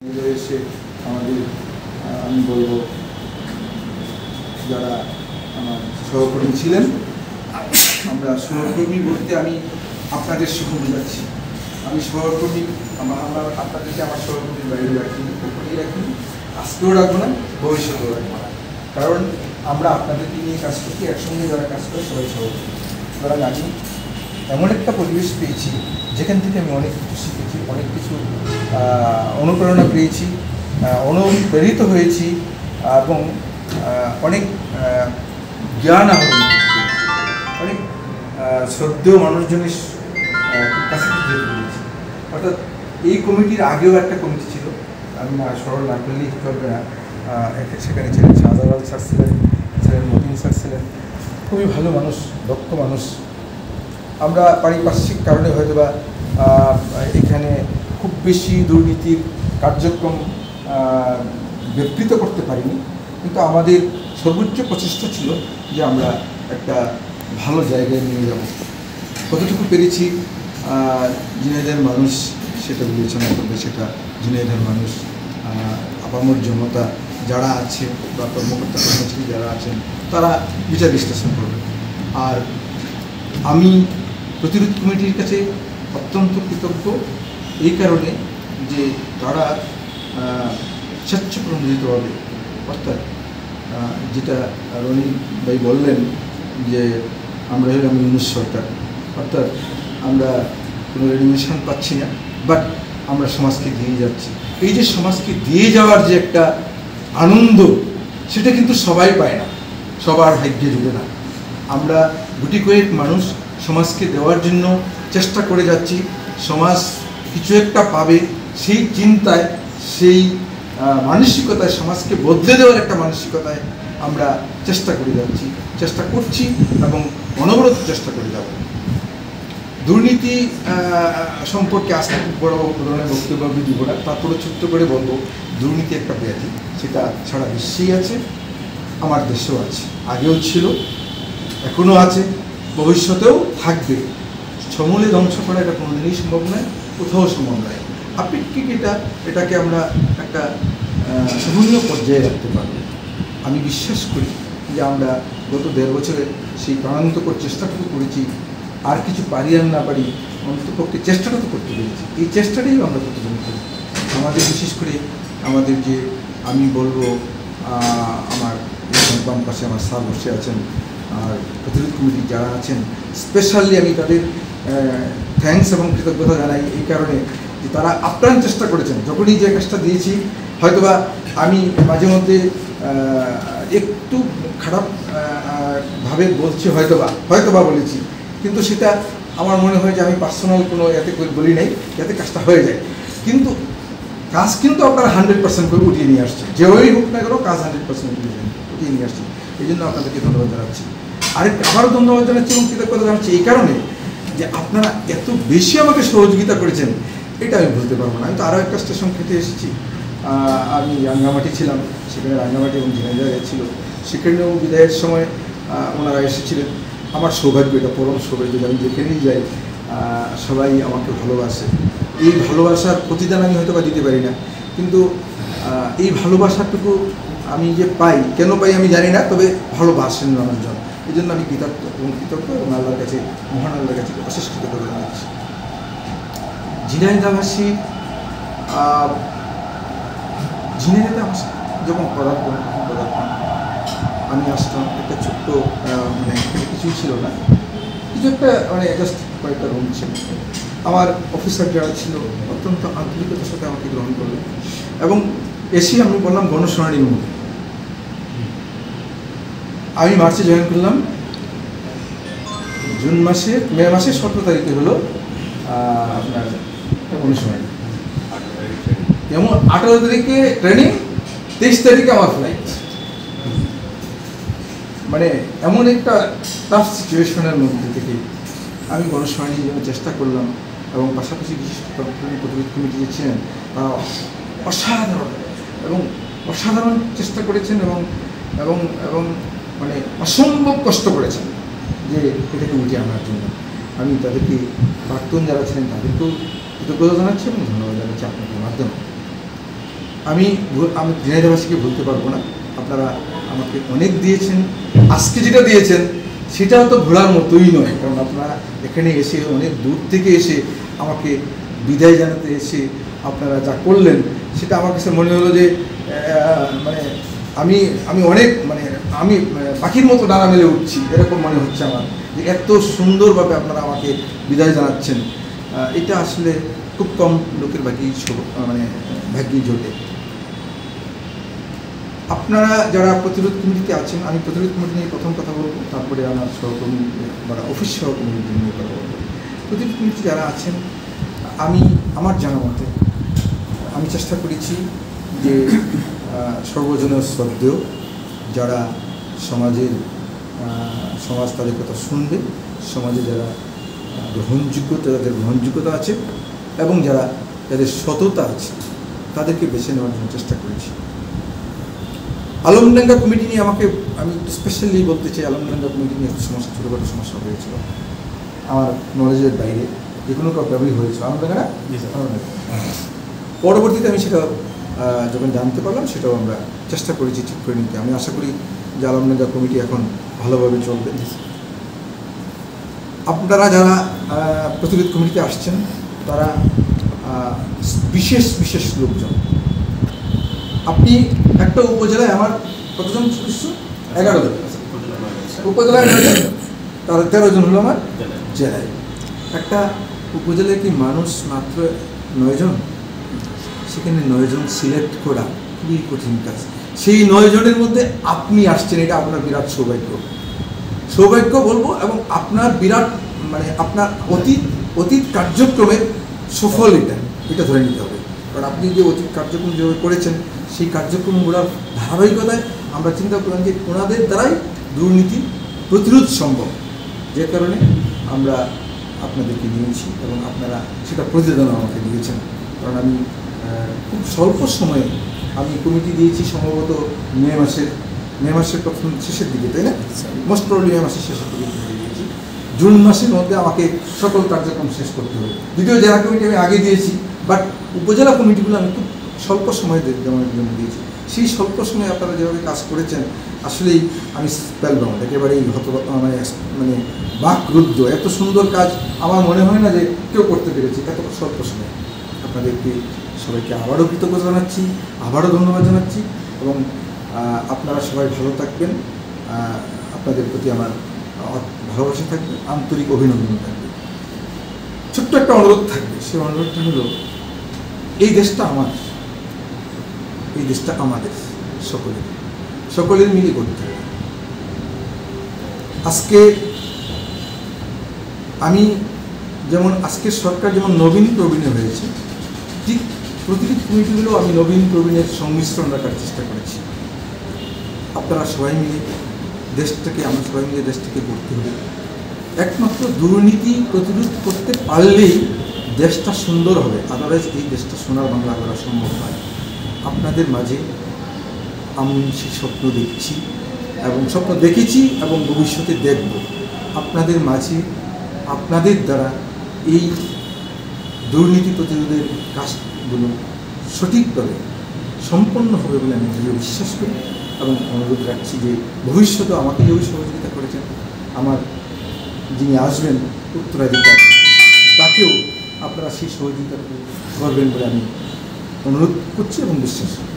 এসে আমাদের আমি বলবো যারা আমার সহকর্মী ছিলেন, আমরা সহকর্মী বলতে আমি আপনাদের সুখ বোঝাচ্ছি। আমি সহকর্মী আমরা আপনাদেরকে আমার সহকর্মীর বাইরে রাখিনি, কখনই রাখিনি, আজকেও রাখবো না, ভবিষ্যতেও রাখবো না। কারণ আমরা আপনাদেরকে নিয়ে কাজ করছি, একসঙ্গে যারা কাজ করে সবাই সহকর্মী। সুতরাং আমি এমন একটা পরিবেশ পেয়েছি যেখান থেকে আমি অনেক কিছু শিখেছি, অনেক কিছু অনুপ্রেরণা পেয়েছি, অনুপ্রেরিত হয়েছি এবং অনেক জ্ঞান আহরণ করেছি, অনেক শ্রদ্ধেয় মানুষজনের কাছে যেতে পেরেছি। অর্থাৎ এই কমিটির আগেও একটা কমিটি ছিল, আমি না স্মরণ না করলেই চলবে না, সেখানে ছিলেন শাহজালাল স্যার ছিলেন মতিন স্যার ছিলেন, খুবই ভালো মানুষ, দক্ষ মানুষ। আমরা পারিপার্শ্বিক কারণে হয়তো বা এখানে খুব বেশি দুর্নীতির কার্যক্রম বিবৃত করতে পারিনি, কিন্তু আমাদের সর্বোচ্চ প্রচেষ্টা ছিল যে আমরা একটা ভালো জায়গায় নিয়ে যাব। কতটুকু পেরেছি ঝিনাইদহের মানুষ সেটা বিবেচনা করবে, সেটা ঝিনাইদহের মানুষ, আপামর জনতা যারা আছে বা কর্মকর্তা কর্মচারী যারা আছেন তারা বিচার বিশ্লেষণ করবে। আর আমি প্রতিরোধ কমিটির কাছে অত্যন্ত কৃতজ্ঞ এই কারণে যে তারা স্বেচ্ছাপ্রণোদিতভাবে, অর্থাৎ যেটা রনি ভাই বললেন যে আমরা হলাম ইউনুস সরকার, অর্থাৎ আমরা কোনো রেডিমেশন পাচ্ছি না, বাট আমরা সমাজকে দিয়ে যাচ্ছি। এই যে সমাজকে দিয়ে যাওয়ার যে একটা আনন্দ, সেটা কিন্তু সবাই পায় না, সবার ভাগ্যে জুড়ে না। আমরা গুটি কয়েক মানুষ সমাজকে দেওয়ার জন্য চেষ্টা করে যাচ্ছি, সমাজ কিছু একটা পাবে সেই চিন্তায়, সেই মানসিকতায়, সমাজকে বদলে দেওয়ার একটা মানসিকতায় আমরা চেষ্টা করে যাচ্ছি, চেষ্টা করছি এবং অনবরত চেষ্টা করে যাব। দুর্নীতি সম্পর্কে আজকে বড় ধরনের বক্তব্য আমি দিব না, তারপরে ছোট্ট করে বলবো দুর্নীতি একটা ব্যাধি, সেটা সারা বিশ্বেই আছে, আমার দেশেও আছে, আগেও ছিল, এখনও আছে, ভবিষ্যতেও থাকবে। সমূলে ধ্বংস করা এটা কোনোদিনই সম্ভব নয়, কোথাও সম্ভব নয়। আপেক্ষিক এটাকে আমরা একটা শূন্য পর্যায়ে রাখতে পারব। আমি বিশ্বাস করি যে আমরা গত 1.5 বছরে সেই প্রাণান্তকর চেষ্টাটুকু করেছি, আর কিছু পারি আর না পারি, অন্ততপক্ষে চেষ্টাটা তো করতে পেরেছি। এই চেষ্টাটাই আমরা প্রতিদিন করি। আমাদের বিশেষ করে আমাদের যে আমি বলবো আমার বাম পাশে আমার স্যার বসে আছেন, আর প্রতিরোধ কমিটি যারা আছেন, স্পেশালি আমি তাদের থ্যাঙ্কস এবং কৃতজ্ঞতা জানাই এই কারণে যে তারা আপ্রাণ চেষ্টা করেছেন। যখনই যে কাজটা দিয়েছি, হয়তোবা আমি মাঝে মধ্যে একটু খারাপ ভাবে বলছি, হয়তোবা বলেছি, কিন্তু সেটা আমার মনে হয় যে আমি পার্সোনাল কোনো এতে বলি নাই, যাতে কাজটা হয়ে যায়। কিন্তু কাজ কিন্তু আপনারা 100% করে উঠিয়ে নিয়ে আসছে, যেভাবেই হোক না কেন কাজ 100% উঠিয়ে নিয়ে আসছে। এই জন্য আপনাদেরকে ধন্যবাদ জানাচ্ছি। আবারও ধন্যবাদ জানাচ্ছি এবং কৃতজ্ঞতা জানাচ্ছি এই কারণে যে আপনারা এত বেশি আমাকে সহযোগিতা করেছেন, এটা আমি বলতে পারবো না। আমি তো আরও একটা স্টেশন খেতে এসেছি, আমি রাঙ্গামাটি ছিলাম, সেখানে রাঙ্গামাটি এবং ঝিনাইদহ ছিল, সেখানেও বিদায়ের সময় ওনারা এসেছিলেন। আমার সৌভাগ্য, এটা পরম সৌভাগ্য যে আমি যেখানেই যাই সবাই আমাকে ভালোবাসে। এই ভালোবাসার প্রতিদান আমি হয়তো বা দিতে পারি না, কিন্তু এই ভালোবাসাটুকু আমি যে পাই, কেন পাই আমি জানি না, তবে ভালোবাসেন মানুষজন। এই জন্য আমি কৃতজ্ঞ এবং আল্লাহর কাছে, মহান আল্লাহর কাছে অশেষ কৃতজ্ঞতা জানাচ্ছি। ঝিনাইদহবাসী ঝিনাইদহে আমার যখন পদার্পণ আমি আসলাম, একটা ছোট্ট মানে কিছুই ছিল না, কিছু একটা মানে জাস্ট কয়েকটা রুম ছিল। আমার অফিসার যারা ছিল অত্যন্ত আন্তরিকতার সাথে আমাকে গ্রহণ করলেন এবং এসে আমি বললাম গণশুনানির মুখে। আমি মার্চে জয়েন করলাম, মে মাসের 17 তারিখে হলো আপনার অনুশুনানি, যেমন 18 তারিখে ট্রেনিং, 23 তারিখে আমার ফ্লাইট। মানে এমন একটা টাফ সিচুয়েশনের মধ্যে থেকে আমি গণশুনানির জন্য চেষ্টা করলাম এবং পাশাপাশি বিশিষ্ট প্রতিরোধ কমিটি যে ছিলেন তারা অসাধারণ চেষ্টা করেছেন এবং মানে অসম্ভব কষ্ট করেছেন যে এটাকে উঠিয়ে আনার জন্য। আমি তাদেরকে প্রাক্তন যারা ছিলেন তাদেরকেও কৃতজ্ঞতা জানাচ্ছি এবং ধন্যবাদ জানাচ্ছি আপনাদের মাধ্যমে। আমি ঝিনাইদহবাসীকে বলতে পারবো না। আপনারা আমাকে অনেক দিয়েছেন, আজকে যেটা দিয়েছেন সেটাও তো ভোলার মতোই নয়, কারণ আপনারা এখানে এসে অনেক দূর থেকে এসে আমাকে বিদায় জানাতে এসে আপনারা যা করলেন সেটা আমার কাছে মনে হলো যে মানে আমি আমি অনেক মানে আমি পাখির মতো ডানা মেলে উঠছি এরকম মনে হচ্ছে আমার, যে এত সুন্দরভাবে আপনারা আমাকে বিদায় জানাচ্ছেন। এটা আসলে খুব কম লোকের মানে ভাগ্যেই জোটে। আপনারা যারা প্রতিরোধ কমিটিতে আছেন, আমি প্রতিরোধ কমিটি নিয়ে প্রথম কথা বলবো, তারপরে আমার সহকর্মী বা অফিস সহকর্মীদের নিয়ে কথা বলবো। প্রতিরোধ কমিটি যারা আছেন, আমার জানা মতে আমি চেষ্টা করেছি যে সর্বজনের শ্রদ্ধেয় যারা সমাজ তাদের কথা শুনবে, সমাজে যারা যাদের গ্রহণযোগ্যতা আছে এবং যাদের সততা আছে তাদেরকে বেছে নেওয়ার জন্য চেষ্টা করেছি। আলমডাঙ্গা কমিটি নিয়ে আমি স্পেশালি বলতে চাই, আলমডাঙ্গা কমিটি নিয়ে সমস্যা, ছোটোখাটো সমস্যা হয়েছিল আমার নলেজের বাইরে, যে কোনো কাউকেই হয়েছিল আলমডাঙ্গা। পরবর্তীতে আমি সেটা যখন জানতে পারলাম সেটাও আমরা চেষ্টা করেছি ঠিক করে নিতে। আমি আশা করি যে আলমডাঙ্গা কমিটি এখন ভালোভাবে চলবে। আপনারা যারা প্রতিরোধ কমিটিতে আসছেন তারা বিশেষ বিশেষ লোকজন। আপনি একটা উপজেলায় আমার কতজন সদস্য? 11 জন। উপজেলায় 9 জন, তার 13 জন হলো আমার জেলায়। একটা উপজেলায় কি মানুষ মাত্র 9 জন? সেখানে 9 জন সিলেক্ট করা খুবই কঠিন কাজ। সেই 9 জনের মধ্যে আপনি আসছেন, এটা আপনার বিরাট সৌভাগ্য বলবো, এবং আপনার বিরাট মানে আপনার অতীত কার্যক্রমের সফল এটা ধরে নিতে হবে। কারণ আপনি যে অতীত কার্যক্রম যেভাবে করেছেন সেই কার্যক্রমগুলোর ধারাবাহিকতায় আমরা চিন্তা করলাম যে ওনাদের দ্বারাই দুর্নীতি প্রতিরোধ সম্ভব, যে কারণে আমরা আপনাদেরকে নিয়েছি এবং আপনারা সেটা প্রতিবেদন আমাকে দিয়েছেন। কারণ আমি খুব স্বল্প সময়ে আমি কমিটি দিয়েছি, সম্ভবত মে মাসের প্রথম শেষের দিকে, তাই না? মোস্ট প্রবলি মে মাসের শেষের দিকে দিয়েছি। জুন মাসের মধ্যে আমাকে সকল কার্যক্রম শেষ করতে হবে। যদিও জেলা কমিটি আমি আগে দিয়েছি, বাট উপজেলা কমিটিগুলো আমি খুব স্বল্প সময় জন্য দিয়েছি। সেই স্বল্প সময়ে আপনারা যেভাবে কাজ করেছেন আসলেই আমি স্পেলবাউন্ড, একেবারেই মানে বাকরুদ্ধ। এত সুন্দর কাজ আমার মনে হয় না যে কেউ করতে পেরেছে এত স্বল্প সময়ে। আপনাদেরকে সবাইকে আবারও কৃতজ্ঞতা জানাচ্ছি, আবারও ধন্যবাদ জানাচ্ছি, এবং আপনারা সবাই ভালো থাকবেন। আপনাদের প্রতি আমার ভালোবাসা থাকবে, আন্তরিক অভিনন্দন থাকবে। ছোট্ট একটা অনুরোধ থাকবে, সেই অনুরোধটা হলো এই দেশটা আমার, এই দেশটা আমাদের সকলের মিলে করতে হবে। আজকে আমি যেমন আজকের সরকার যেমন নবীন প্রবীণে হয়েছে, ঠিক প্রতিটি কমিটিগুলো আমি নবীন প্রবীণের সংমিশ্রণ রাখার চেষ্টা করেছি। আপনারা সবাই মিলে আমরা সবাই মিলে দেশটাকে করতে হবে। একমাত্র দুর্নীতি প্রতিরোধ করতে পারলেই দেশটা সুন্দর হবে, আদারওয়াইজ এই দেশটা সোনার বাংলা করা সম্ভব নয়। আপনাদের মাঝে আমি সেই স্বপ্ন দেখছি এবং স্বপ্ন দেখেছি এবং ভবিষ্যতে দেখব। আপনাদের মাঝে আপনাদের দ্বারা এই দুর্নীতি প্রতিরোধের কাজগুলো সঠিকভাবে সম্পন্ন হবে বলে আমি দৃঢ় বিশ্বাস করি এবং অনুরোধ রাখছি যে ভবিষ্যতে আমাকে যেভাবে সহযোগিতা করেছেন, আমার যিনি আসবেন উত্তরাধিকার, তাকেও আপনারা সেই সহযোগিতা করবেন বলে আমি অনুরোধ করছি এবং বিশ্বাস করি।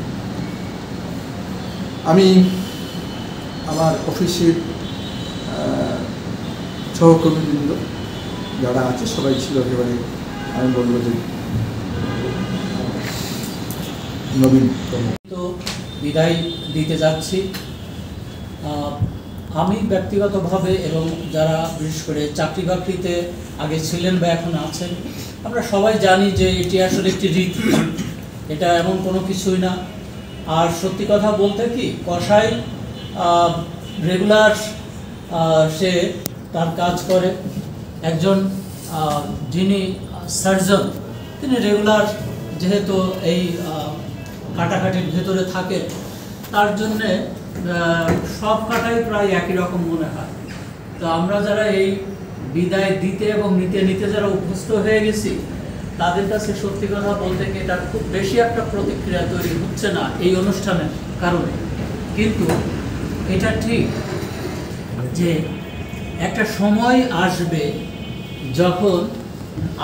আমি আমার অফিসের সহকর্মীবৃন্দ যারা আছে সবাই ছিল একেবারে, আমি বলবো যে নবীন। তো বিদায় দিতে যাচ্ছি। আমি ব্যক্তিগতভাবে এবং যারা বিশেষ করে চাকরি বাকরিতে আগে ছিলেন বা এখন আছেন, আমরা সবাই জানি যে এটি আসলে একটি রীতি, এটা এমন কোনো কিছুই না। আর সত্যি কথা বলতে কি, কসাই রেগুলার সে তার কাজ করে, একজন যিনি সার্জন তিনি রেগুলার যেহেতু এই কাটাকাটির ভেতরে থাকে, তার জন্যে সব কাটাই প্রায় একই রকম মনে হয়। তো আমরা যারা এই বিদায় দিতে এবং নিতে যারা অভ্যস্ত হয়ে গেছি, তাদের কাছে সত্যি কথা বলতে কি এটা খুব বেশি একটা প্রতিক্রিয়া তৈরি হচ্ছে না এই অনুষ্ঠানের কারণে। কিন্তু এটা ঠিক যে একটা সময় আসবে যখন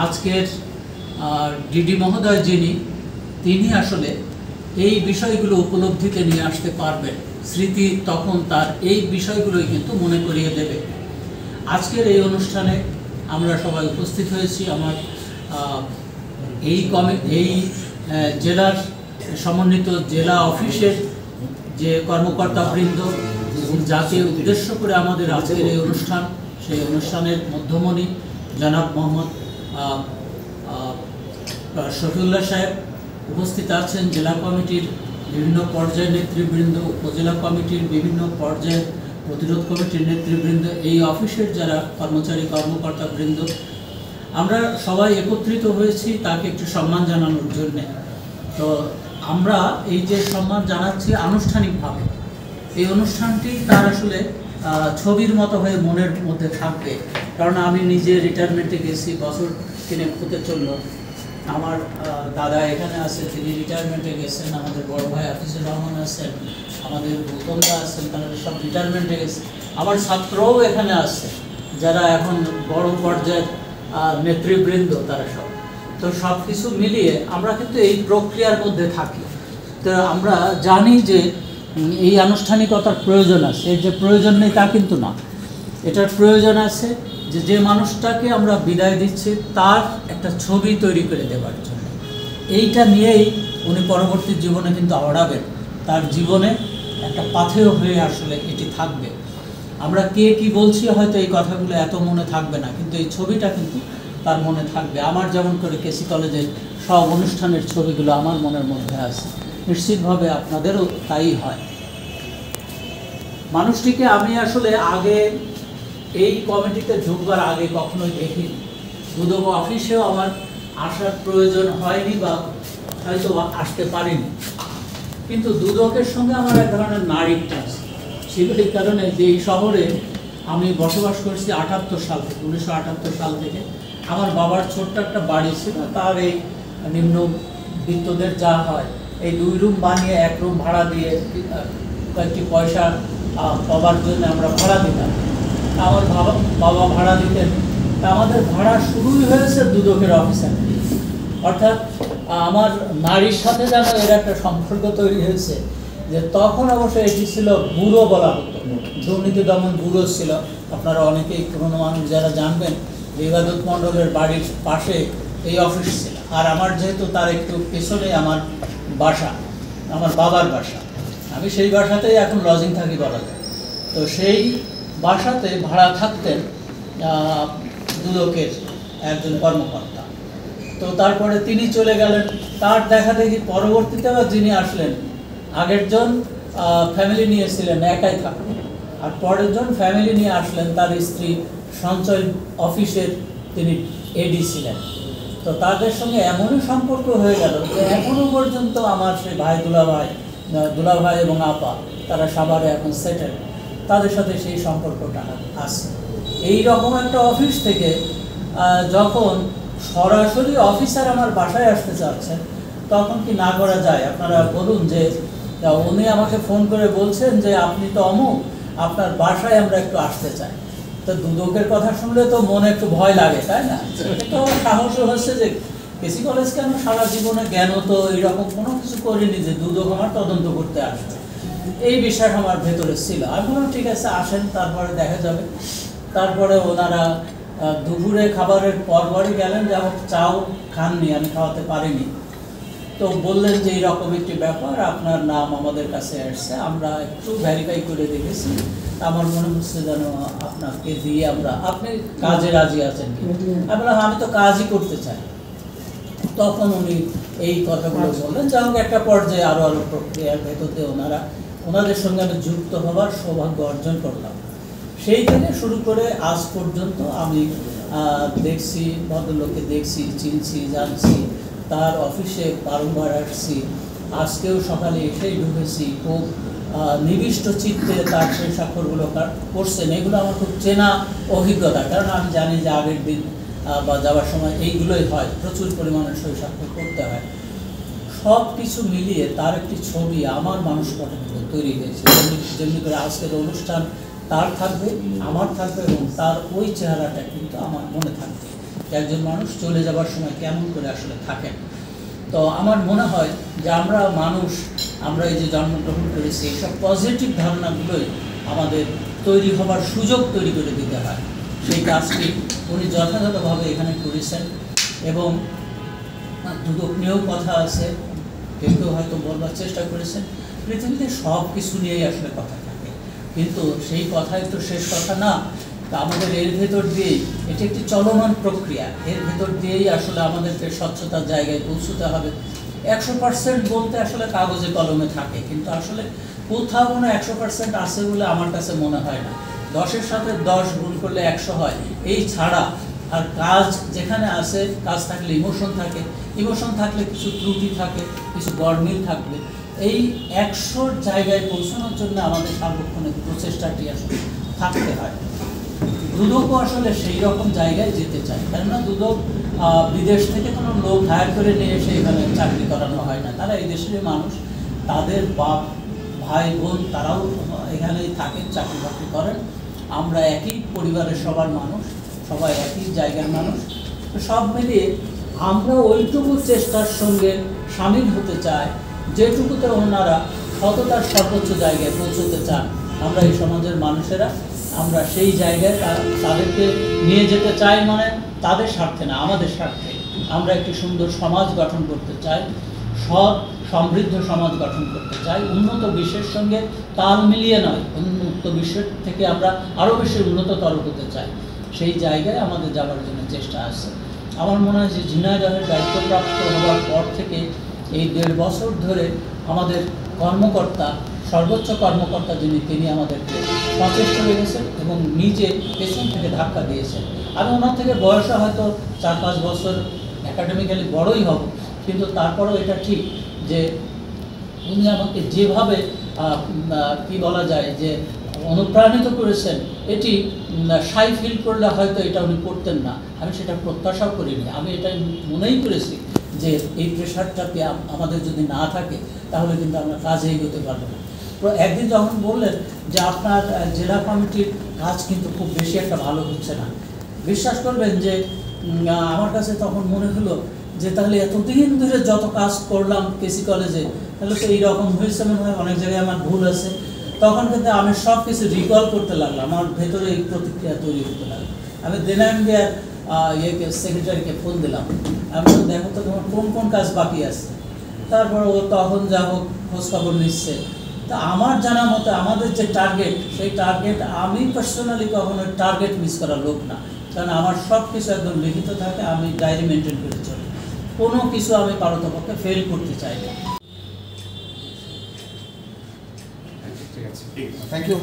আজকের ডিডি মহোদয় তিনি আসলে এই বিষয়গুলো উপলব্ধিতে নিয়ে আসতে পারবেন। স্মৃতি তখন তার এই বিষয়গুলোই কিন্তু মনে করিয়ে দেবে। আজকের এই অনুষ্ঠানে আমরা সবাই উপস্থিত হয়েছি। আমার এই জেলার সমন্বিত জেলা অফিসের যে কর্মকর্তাবৃন্দ এবং যাকে উদ্দেশ্য করে আমাদের আজকের এই অনুষ্ঠান, সেই অনুষ্ঠানের মধ্যমণি জনাব মোহাম্মদ শফিউল্লাহ সাহেব উপস্থিত আছেন। জেলা কমিটির বিভিন্ন পর্যায়ের নেতৃবৃন্দ, উপজেলা কমিটির বিভিন্ন পর্যায়ের প্রতিরোধ কমিটির নেতৃবৃন্দ, এই অফিসের যারা কর্মচারী কর্মকর্তাবৃন্দ, আমরা সবাই একত্রিত হয়েছি তাকে একটু সম্মান জানানোর জন্যে। তো আমরা এই যে সম্মান জানাচ্ছি আনুষ্ঠানিকভাবে, এই অনুষ্ঠানটি তার আসলে ছবির মতো হয়ে মনের মধ্যে থাকবে। কারণ আমি নিজে রিটায়ারমেন্টে গেছি, বছর 3 হতে চলল। আমার দাদা এখানে আছে, তিনি রিটায়ারমেন্টে গেছেন। আমাদের বড় ভাই হাফিজুর রহমান আছেন, আমাদের গৌতমদা আছেন, তারা সব রিটায়ারমেন্টে গেছে। আমার ছাত্রও এখানে আছে যারা এখন বড় পর্যায়ের নেতৃবৃন্দ, তারা সব। তো সব কিছু মিলিয়ে আমরা কিন্তু এই প্রক্রিয়ার মধ্যে থাকি। তো আমরা জানি যে এই আনুষ্ঠানিকতার প্রয়োজন আছে। এর যে প্রয়োজন নেই তা কিন্তু না, এটার প্রয়োজন আছে যে মানুষটাকে আমরা বিদায় দিচ্ছি তার একটা ছবি তৈরি করে দেওয়ার জন্য। এইটা নিয়েই উনি পরবর্তী জীবনে কিন্তু আওড়াবেন, তার জীবনে একটা পাথেয় হয়ে আসলে এটি থাকবে। আমরা কে কি বলছি হয়তো এই কথাগুলো এত মনে থাকবে না, কিন্তু এই ছবিটা কিন্তু তার মনে থাকবে। আমার যেমন করে কেসি কলেজের সব অনুষ্ঠানের ছবিগুলো আমার মনের মধ্যে আছে, নিশ্চিতভাবে আপনাদেরও তাই হয়। মানুষটিকে আমি আসলে আগে এই কমিটিতে ঢুকবার আগে কখনোই দেখিনি। দুদক অফিসেও আমার আসার প্রয়োজন হয়নি বা হয়তো আসতে পারিনি, কিন্তু দুদকের সঙ্গে আমার এক ধরনের নারীর টাচ ছিল। এই কারণে যে এই শহরে আমি বসবাস করছি 78 সাল থেকে, 1978 সাল থেকে। আমার বাবার ছোট্ট একটা বাড়ি ছিল, তার এই নিম্নবিত্তদের যা হয় এই 2 রুম বানিয়ে 1 রুম ভাড়া দিয়ে কয়েকটি পয়সা পাওয়ার জন্য আমরা ভাড়া দিতাম। আমার বাবা ভাড়া দিতেন। আমাদের ভাড়া শুরুই হয়েছে দুদকের অফিসার, অর্থাৎ আমার নারীর সাথে যেন এর একটা সম্পর্ক তৈরি হয়েছে। যে তখন অবশ্য এটি ছিল ব্যুরো বলা হতো, দুর্নীতি দমন ব্যুরো ছিল। আপনারা অনেকেই পুরনো মানুষ যারা জানবেন, ইবাদত মণ্ডলের বাড়ির পাশে এই অফিস ছিল। আর আমার যেহেতু তার একটু পেছনে আমার বাসা, আমার বাবার বাসা, আমি সেই বাসাতেই এখন লজিং থাকি বলা যায়। তো সেই বাসাতে ভাড়া থাকতেন দুদকের একজন কর্মকর্তা। তো তারপরে তিনি চলে গেলেন, তার দেখা দেখি পরবর্তীতে আবার যিনি আসলেন, আগের জন ফ্যামিলি নিয়েছিলেন, একাই থাকতেন, আর পরের জন ফ্যামিলি নিয়ে আসলেন। তার স্ত্রী সঞ্চয় অফিসের তিনি এডি ছিলেন। তো তাদের সঙ্গে এমনই সম্পর্ক হয়ে গেল যে এখনো পর্যন্ত আমার সেই ভাই দুলাভাই এবং আপা, তারা সাভারে এখন সেটেল, তাদের সাথে সেই সম্পর্কটা আছে। এই রকম একটা অফিস থেকে যখন সরাসরি অফিসার আমার বাসায় আসতে চাচ্ছেন, তখন কি না করা যায়? আপনারা বলুন যে উনি আমাকে ফোন করে বলছেন যে আপনি তো অমুক, আপনার বাসায় আমরা একটু আসতে চাই। তো দুদকের কথা শুনলে তো মনে একটু ভয় লাগে, তাই না? তো সাহস হচ্ছে যে কেসি কলেজ কেন, সারা জীবনে জ্ঞান তো এরকম কোনো কিছু করিনি যে দুদক আমার তদন্ত করতে আসবে, এই বিষয়টা আমার ভেতরে ছিল। আমি বললাম ঠিক আছে, আসেন, তারপরে দেখা যাবে। তারপরে ওনারা দুপুরে খাবারের পরপরই গেলেন, যা হোক চাও খাননি, আমি খাওয়াতে পারিনি। তো বললেন যে এইরকম একটি ব্যাপার, আপনার নাম আমাদের কাছে আসছে, আমরা একটু ভেরিফাই করে দেখেছি, আমার মনে হচ্ছে যেন আপনাকে দিয়ে আপনি কাজে রাজি আছেন কি? আমি বললাম আমি তো কাজই করতে চাই। তখন উনি এই কথাগুলো বললেন। যা হোক একটা পর্যায়ে আরো প্রক্রিয়ার ভেতরতে ওনাদের সঙ্গে আমি যুক্ত হবার সৌভাগ্য অর্জন করলাম। সেই থেকে শুরু করে আজ পর্যন্ত আমি দেখছি, ভদ্রলোককে দেখছি, চিনছি, জানছি, তার অফিসে বারংবার আসছি, আজকেও সকালে এসেই ঢুকেছি। খুব নিবিষ্ট চিত্তে তার সেই স্বাক্ষরগুলো করছেন, এগুলো আমার খুব চেনা অভিজ্ঞতা। কারণ আমি জানি যে আগের দিন বা যাওয়ার সময় এইগুলোই হয়, প্রচুর পরিমাণে সই স্বাক্ষর করতে হয়। সব কিছু মিলিয়ে তার একটি ছবি আমার মানসিকতা তৈরি হয়েছে। যেমনি করে আজকের অনুষ্ঠান তার থাকবে, আমার থাকবে, এবং তার ওই চেহারাটা কিন্তু আমার মনে থাকবে। একজন মানুষ চলে যাবার সময় কেমন করে আসলে থাকেন। তো আমার মনে হয় যে আমরা মানুষ, আমরা এই যে জন্মগ্রহণ করেছি, এইসব পজিটিভ ধারণাগুলোই আমাদের তৈরি হবার সুযোগ তৈরি করে দিতে হয়। সেই কাজটি উনি যথাযথভাবে এখানে করেছেন। এবং দুদক নিয়েও কথা আছে, কেউ কেউ হয়তো বলবার চেষ্টা করেছেন। পৃথিবীতে সব কিছু নিয়েই আসলে কথা থাকে, কিন্তু সেই কথাই তো শেষ কথা না। তা আমাদের এর ভেতর দিয়েই, এটি একটি চলমান প্রক্রিয়া, এর ভেতর দিয়েই আসলে আমাদেরকে স্বচ্ছতার জায়গায় পৌঁছতে হবে। 100% বলতে আসলে কাগজে কলমে থাকে, কিন্তু আসলে কোথাও কোনো 100% আছে বলে আমার কাছে মনে হয় না। 10-এর সাথে 10 গুণ করলে 100 হয়, এই ছাড়া আর কাজ যেখানে আছে, কাজ থাকলে ইমোশন থাকে, ইমোশন থাকলে কিছু ত্রুটি থাকে, কিছু গরমিল থাকবে। এই 100-র জায়গায় পৌঁছানোর জন্য আমাদের সার্বক্ষণিক প্রচেষ্টাটি আসলে থাকতে হয়। দুদকও আসলে সেই রকম জায়গায় যেতে চায়, কেননা দুদক বিদেশ থেকে কোনো লোক হায়ার করে নিয়ে এসে এখানে চাকরি করানো হয় না। তারা এই দেশের মানুষ, তাদের বাপ ভাই বোন তারাও এখানেই থাকেন, চাকরি বাকরি করেন। আমরা একই পরিবারের সবার মানুষ, সবাই একই জায়গার মানুষ। তো সব মিলিয়ে আমরা ওইটুকু চেষ্টার সঙ্গে সামিল হতে চাই যেটুকুতে ওনারা সততার সর্বোচ্চ জায়গায় পৌঁছতে চান। আমরা এই সমাজের মানুষেরা, আমরা সেই জায়গায় তাদেরকে নিয়ে যেতে চাই, মানে তাদের স্বার্থে না, আমাদের স্বার্থে। আমরা একটি সুন্দর সমাজ গঠন করতে চাই, সৎ সমৃদ্ধ সমাজ গঠন করতে চাই, উন্নত বিশ্বের সঙ্গে তাল মিলিয়ে নয়, উন্নত বিশ্বের থেকে আমরা আরও বেশি উন্নততর হতে চাই। সেই জায়গায় আমাদের যাওয়ার জন্য চেষ্টা আছে। আমার মনে হয় যে ঝিনাইদহের দায়িত্বপ্রাপ্ত হওয়ার পর থেকে এই 1.5 বছর ধরে আমাদের কর্মকর্তা, সর্বোচ্চ কর্মকর্তা যিনি, তিনি আমাদেরকে সচেষ্ট রেখেছেন এবং নিজে পেছন থেকে ধাক্কা দিয়েছেন। আমি ওনার থেকে বয়সে হয়তো 4-5 বছর একাডেমিক্যালি বড়ই হব, কিন্তু তারপরেও এটা ঠিক যে উনি আমাকে যেভাবে কি বলা যায় যে অনুপ্রাণিত করেছেন, এটি সাই ফিল করলে হয়তো এটা উনি করতেন না। আমি সেটা প্রত্যাশাও করিনি। আমি এটা মনেই করেছি যে এই প্রেশারটাকে আমাদের যদি না থাকে তাহলে কিন্তু আমরা কাজে এগোতে পারবো না। তো একদিন যখন বললেন যে আপনার জেলা কমিটির কাজ কিন্তু খুব বেশি একটা ভালো হচ্ছে না, বিশ্বাস করবেন যে আমার কাছে তখন মনে হলো যে তাহলে এতদিন ধরে যত কাজ করলাম কেসি কলেজে, তাহলে তো এইরকম হয়েছে মনে হয়, অনেক জায়গায় আমার ভুল আছে। তখন কিন্তু আমি সব কিছু রিকল করতে লাগলাম, আমার ভেতরে এই প্রতিক্রিয়া তৈরি হতে লাগলো। আমি দিনাম দেয়ার সেক্রেটারিকে ফোন দিলাম, আমি দেখো তো তোমার কোন কোন কাজ বাকি আছে। তারপর ও তখন যা হোক খোঁজখবর নিচ্ছে। তা আমার জানা মতে আমাদের যে টার্গেট, সেই টার্গেট, আমি পার্সোনালি কখনো টার্গেট মিস করার লোক না, কারণ আমার সব কিছু একদম লিখিত থাকে, আমি ডায়েরি মেনটেন করে চলি, কোনো কিছু আমি পারতপক্ষে ফেল করতে চাই না। Thank you.